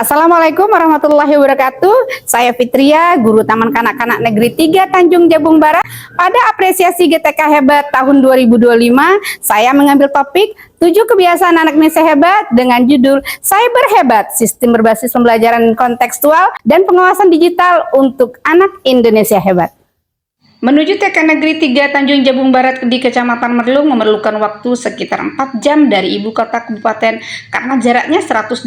Assalamualaikum warahmatullahi wabarakatuh. Saya Fitria, guru Taman Kanak-Kanak Negeri 3 Tanjung Jabung Barat. Pada apresiasi GTK Hebat tahun 2025, saya mengambil topik 7 kebiasaan anak Indonesia hebat dengan judul Cyber Hebat, Sistem Berbasis Pembelajaran Kontekstual dan Pengawasan Digital untuk Anak Indonesia Hebat. Menuju TK Negeri 3 Tanjung Jabung Barat di Kecamatan Merlung memerlukan waktu sekitar 4 jam dari ibu kota kabupaten karena jaraknya 128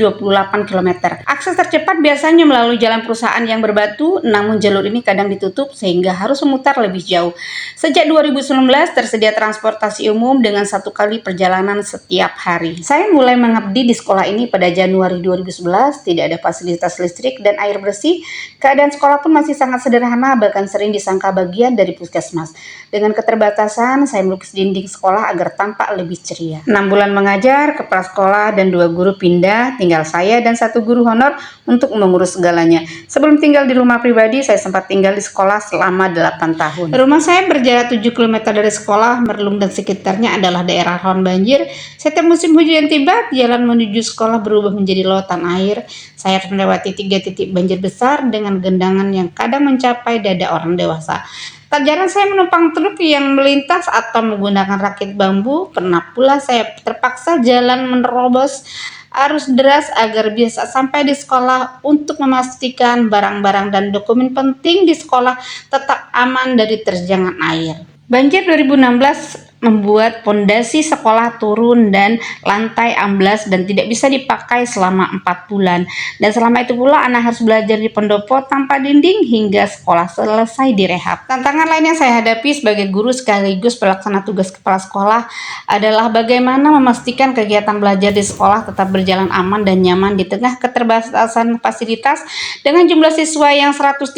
km. Akses tercepat biasanya melalui jalan perusahaan yang berbatu, namun jalur ini kadang ditutup sehingga harus memutar lebih jauh. Sejak 2019 tersedia transportasi umum dengan 1 kali perjalanan setiap hari. Saya mulai mengabdi di sekolah ini pada Januari 2011, tidak ada fasilitas listrik dan air bersih. Keadaan sekolah pun masih sangat sederhana, bahkan sering disangka bagian dari puskesmas. Dengan keterbatasan, saya melukis dinding sekolah agar tampak lebih ceria. 6 bulan mengajar, kepala sekolah dan 2 guru pindah, tinggal saya dan 1 guru honor untuk mengurus segalanya. Sebelum tinggal di rumah pribadi, saya sempat tinggal di sekolah selama 8 tahun. Rumah saya berjarak 7 km dari sekolah. Merlung dan sekitarnya adalah daerah rawan banjir. Setiap musim hujan tiba, jalan menuju sekolah berubah menjadi lautan air. Saya harus melewati 3 titik banjir besar dengan gendangan yang kadang mencapai dada orang dewasa. Tak jarang saya menumpang truk yang melintas atau menggunakan rakit bambu. Pernah pula saya terpaksa jalan menerobos arus deras agar bisa sampai di sekolah untuk memastikan barang-barang dan dokumen penting di sekolah tetap aman dari terjangan air. Banjir 2016 membuat pondasi sekolah turun dan lantai amblas dan tidak bisa dipakai selama 4 bulan. Dan selama itu pula anak harus belajar di pendopo tanpa dinding hingga sekolah selesai direhab. Tantangan lain yang saya hadapi sebagai guru sekaligus pelaksana tugas kepala sekolah adalah bagaimana memastikan kegiatan belajar di sekolah tetap berjalan aman dan nyaman di tengah keterbatasan fasilitas. Dengan jumlah siswa yang 130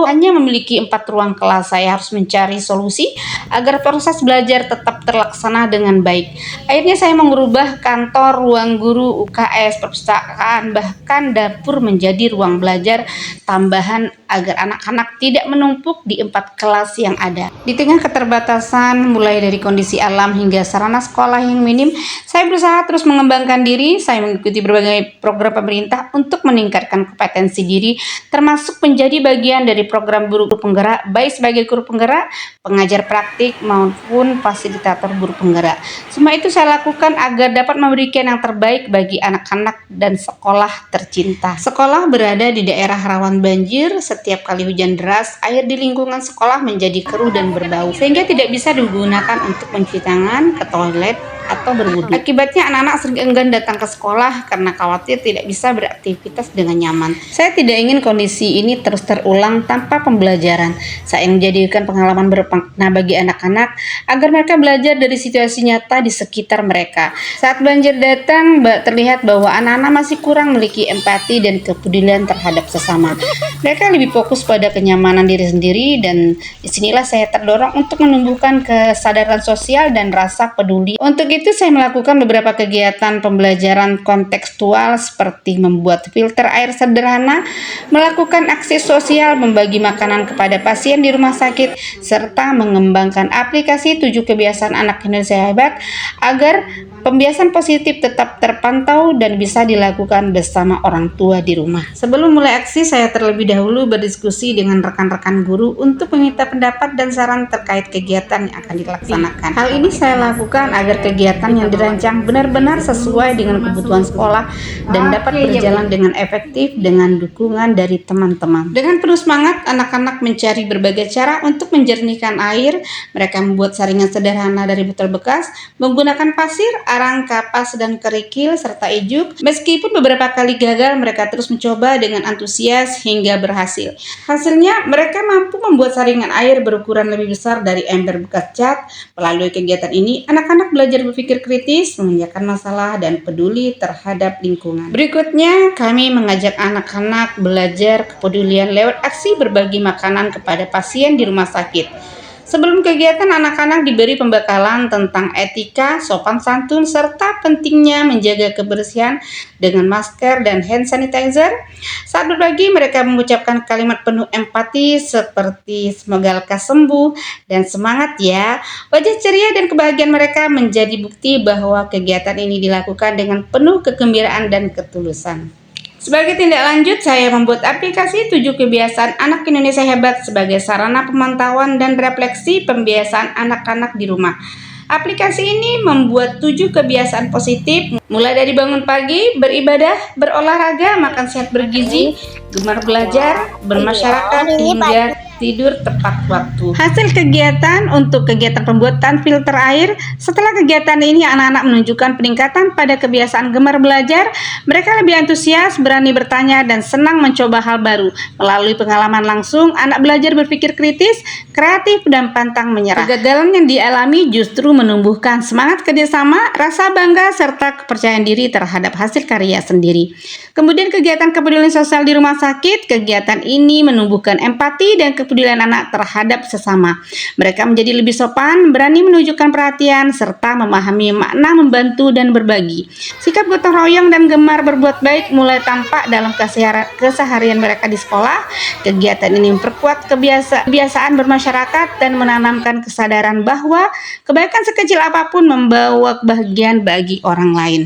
hanya memiliki 4 ruang kelas, saya harus mencari solusi agar proses belajar tetap terlaksana dengan baik. Akhirnya saya mengubah kantor, ruang guru, UKS, perpustakaan, bahkan dapur menjadi ruang belajar tambahan agar anak-anak tidak menumpuk di 4 kelas yang ada. Di tengah keterbatasan mulai dari kondisi alam hingga sarana sekolah yang minim, saya berusaha terus mengembangkan diri. Saya mengikuti berbagai program pemerintah untuk meningkatkan kompetensi diri, termasuk menjadi bagian dari program guru penggerak, baik sebagai guru penggerak, pengajar praktik maupun fasilitator guru penggerak. Semua itu saya lakukan agar dapat memberikan yang terbaik bagi anak-anak dan sekolah tercinta. Sekolah berada di daerah rawan banjir. Setiap kali hujan deras, air di lingkungan sekolah menjadi keruh dan berbau, sehingga tidak bisa digunakan untuk mencuci tangan, ke toilet, atau berwudu. Akibatnya anak-anak sering enggan datang ke sekolah karena khawatir tidak bisa beraktivitas dengan nyaman. Saya tidak ingin kondisi ini terus terulang tanpa pembelajaran. Saya menjadikan pengalaman bermakna bagi anak-anak agar mereka belajar dari situasi nyata di sekitar mereka. Saat banjir datang, terlihat bahwa anak-anak masih kurang memiliki empati dan kepedulian terhadap sesama. Mereka lebih fokus pada kenyamanan diri sendiri, dan disinilah saya terdorong untuk menumbuhkan kesadaran sosial dan rasa peduli. Untuk itu saya melakukan beberapa kegiatan pembelajaran kontekstual seperti membuat filter air sederhana, melakukan aksi sosial, membagi makanan kepada pasien di rumah sakit, serta mengembangkan aplikasi 7 kebiasaan anak Indonesia hebat agar pembiasan positif tetap terpantau dan bisa dilakukan bersama orang tua di rumah. Sebelum mulai aksi, saya terlebih dahulu berdiskusi dengan rekan-rekan guru untuk meminta pendapat dan saran terkait kegiatan yang akan dilaksanakan. Hal ini saya lakukan agar kegiatan yang dirancang benar-benar sesuai dengan kebutuhan sekolah dan dapat berjalan dengan efektif dengan dukungan dari teman-teman. Dengan penuh semangat, anak-anak mencari berbagai cara untuk menjernihkan air. Mereka membuat saringan sederhana dari botol bekas, menggunakan pasir, arang, kapas, dan kerikil, serta ijuk. Meskipun beberapa kali gagal, mereka terus mencoba dengan antusias hingga berhasil. Hasilnya, mereka mampu membuat saringan air berukuran lebih besar dari ember bekas cat. Melalui kegiatan ini, anak-anak belajar berpikir kritis, memecahkan masalah, dan peduli terhadap lingkungan. Berikutnya, kami mengajak anak-anak belajar kepedulian lewat aksi berbagi makanan kepada pasien di rumah sakit. Sebelum kegiatan, anak-anak diberi pembekalan tentang etika, sopan santun, serta pentingnya menjaga kebersihan dengan masker dan hand sanitizer. Saat berbagi, mereka mengucapkan kalimat penuh empati seperti "semoga lekas sembuh" dan "semangat ya". Wajah ceria dan kebahagiaan mereka menjadi bukti bahwa kegiatan ini dilakukan dengan penuh kegembiraan dan ketulusan. Sebagai tindak lanjut, saya membuat aplikasi 7 kebiasaan anak Indonesia hebat sebagai sarana pemantauan dan refleksi pembiasaan anak-anak di rumah. Aplikasi ini membuat 7 kebiasaan positif, mulai dari bangun pagi, beribadah, berolahraga, makan sehat bergizi, gemar belajar, bermasyarakat, hingga tidur tepat waktu. Hasil kegiatan untuk kegiatan pembuatan filter air. Setelah kegiatan ini, anak-anak menunjukkan peningkatan pada kebiasaan gemar belajar. Mereka lebih antusias, berani bertanya, dan senang mencoba hal baru. Melalui pengalaman langsung, anak belajar berpikir kritis, kreatif, dan pantang menyerah. Kegagalan yang dialami justru menumbuhkan semangat kerjasama, rasa bangga, serta kepercayaan diri terhadap hasil karya sendiri. Kemudian kegiatan kepedulian sosial di rumah sakit. Kegiatan ini menumbuhkan empati dan kepedulian anak terhadap sesama. Mereka menjadi lebih sopan, berani menunjukkan perhatian, serta memahami makna membantu dan berbagi. Sikap gotong royong dan gemar berbuat baik mulai tampak dalam keseharian mereka di sekolah. Kegiatan ini memperkuat kebiasaan bermasyarakat dan menanamkan kesadaran bahwa kebaikan sekecil apapun membawa kebahagiaan bagi orang lain.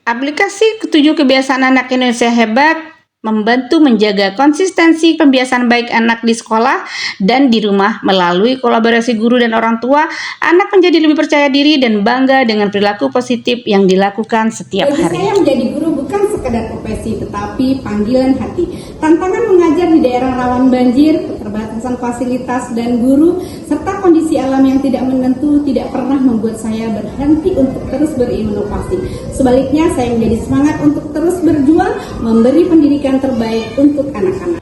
Aplikasi 7 kebiasaan anak Indonesia hebat membantu menjaga konsistensi pembiasaan baik anak di sekolah dan di rumah. Melalui kolaborasi guru dan orang tua, anak menjadi lebih percaya diri dan bangga dengan perilaku positif yang dilakukan setiap hari. Bagi saya menjadi guru bukan sekedar profesi, tetapi panggilan hati. Tantangan mengajar di daerah rawan banjir, keterbatasan fasilitas dan guru, serta kondisi alam yang tidak menentu tidak pernah membuat saya berhenti untuk terus berinovasi. Sebaliknya, saya menjadi semangat untuk terus berjuang, memberi pendidikan terbaik untuk anak-anak.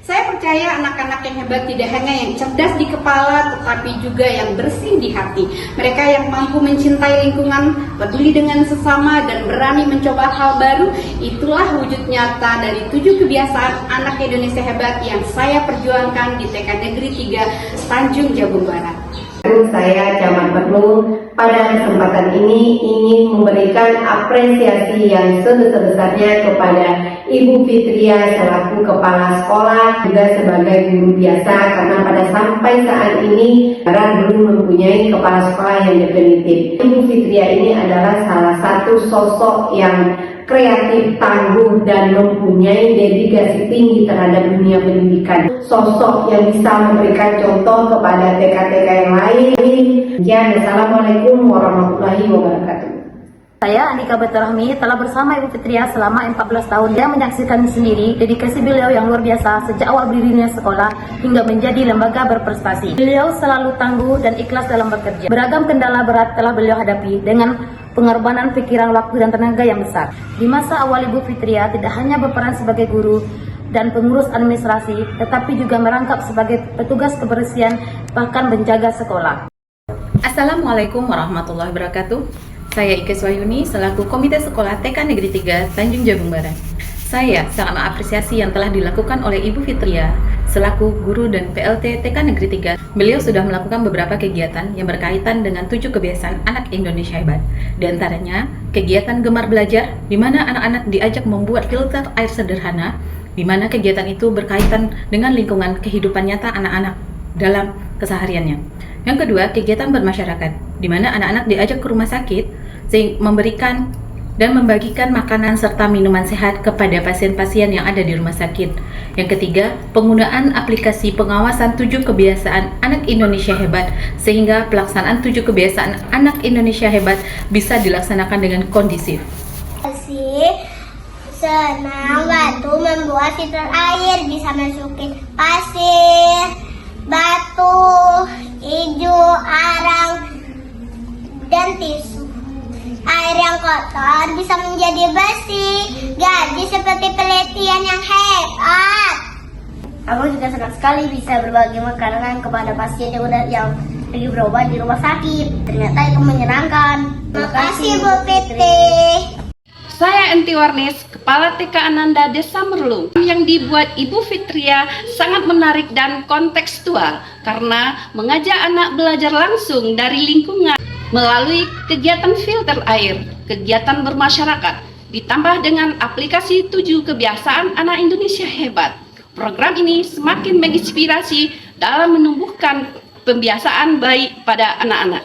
Saya percaya anak-anak yang hebat tidak hanya yang cerdas di kepala, tetapi juga yang bersih di hati. Mereka yang mampu mencintai lingkungan, peduli dengan sesama, dan berani mencoba hal baru. Itulah wujud nyata dari 7 kebiasaan anak Indonesia hebat yang saya perjuangkan di TK Negeri 3 Tanjung Jabung Barat. Saya Camat Perlu pada kesempatan ini ingin memberikan apresiasi yang sebesar-besarnya kepada Ibu Fitria selaku Kepala Sekolah, juga sebagai guru biasa, karena pada sampai saat ini Barat belum mempunyai Kepala Sekolah yang definitif. Ibu Fitria ini adalah salah satu sosok yang kreatif, tangguh, dan mempunyai dedikasi tinggi terhadap dunia pendidikan. Sosok yang bisa memberikan contoh kepada TK-TK yang lain. Assalamualaikum warahmatullahi wabarakatuh. Saya Andika Baturahmi telah bersama Ibu Fitria selama 14 tahun. Dia menyaksikan sendiri dedikasi beliau yang luar biasa sejak awal berdirinya sekolah hingga menjadi lembaga berprestasi. Beliau selalu tangguh dan ikhlas dalam bekerja. Beragam kendala berat telah beliau hadapi dengan pengorbanan pikiran, waktu, dan tenaga yang besar. Di masa awal Ibu Fitria tidak hanya berperan sebagai guru dan pengurus administrasi, tetapi juga merangkap sebagai petugas kebersihan, bahkan menjaga sekolah. Assalamualaikum warahmatullahi wabarakatuh. Saya Ike Swayuni selaku Komite Sekolah TK Negeri 3 Tanjung Jabung Barat. Saya sangat mengapresiasi yang telah dilakukan oleh Ibu Fitria selaku guru dan PLT TK Negeri 3. Beliau sudah melakukan beberapa kegiatan yang berkaitan dengan 7 kebiasaan anak Indonesia hebat. Di antaranya, kegiatan gemar belajar, di mana anak-anak diajak membuat filter air sederhana, di mana kegiatan itu berkaitan dengan lingkungan kehidupan nyata anak-anak dalam kesehariannya. Yang kedua, kegiatan bermasyarakat, di mana anak-anak diajak ke rumah sakit, memberikan dan membagikan makanan serta minuman sehat kepada pasien-pasien yang ada di rumah sakit. Yang ketiga, penggunaan aplikasi pengawasan 7 kebiasaan anak Indonesia hebat, sehingga pelaksanaan 7 kebiasaan anak Indonesia hebat bisa dilaksanakan dengan kondisif. Senang bantu membuat filter air, bisa masukin pasir, batu, hijau, arang, dan tisu. Air yang kotor bisa menjadi bersih, jadi seperti penelitian yang hebat. Aku juga senang sekali bisa berbagi makanan kepada pasien yang lagi berobat di rumah sakit. Ternyata itu menyenangkan. Terima kasih Bu Fitri. Saya Enti Warnis, Kepala TK Ananda Desa Merlu. Yang dibuat Ibu Fitria sangat menarik dan kontekstual karena mengajak anak belajar langsung dari lingkungan melalui kegiatan filter air, kegiatan bermasyarakat, ditambah dengan aplikasi 7 kebiasaan anak Indonesia hebat. Program ini semakin menginspirasi dalam menumbuhkan pembiasaan baik pada anak-anak.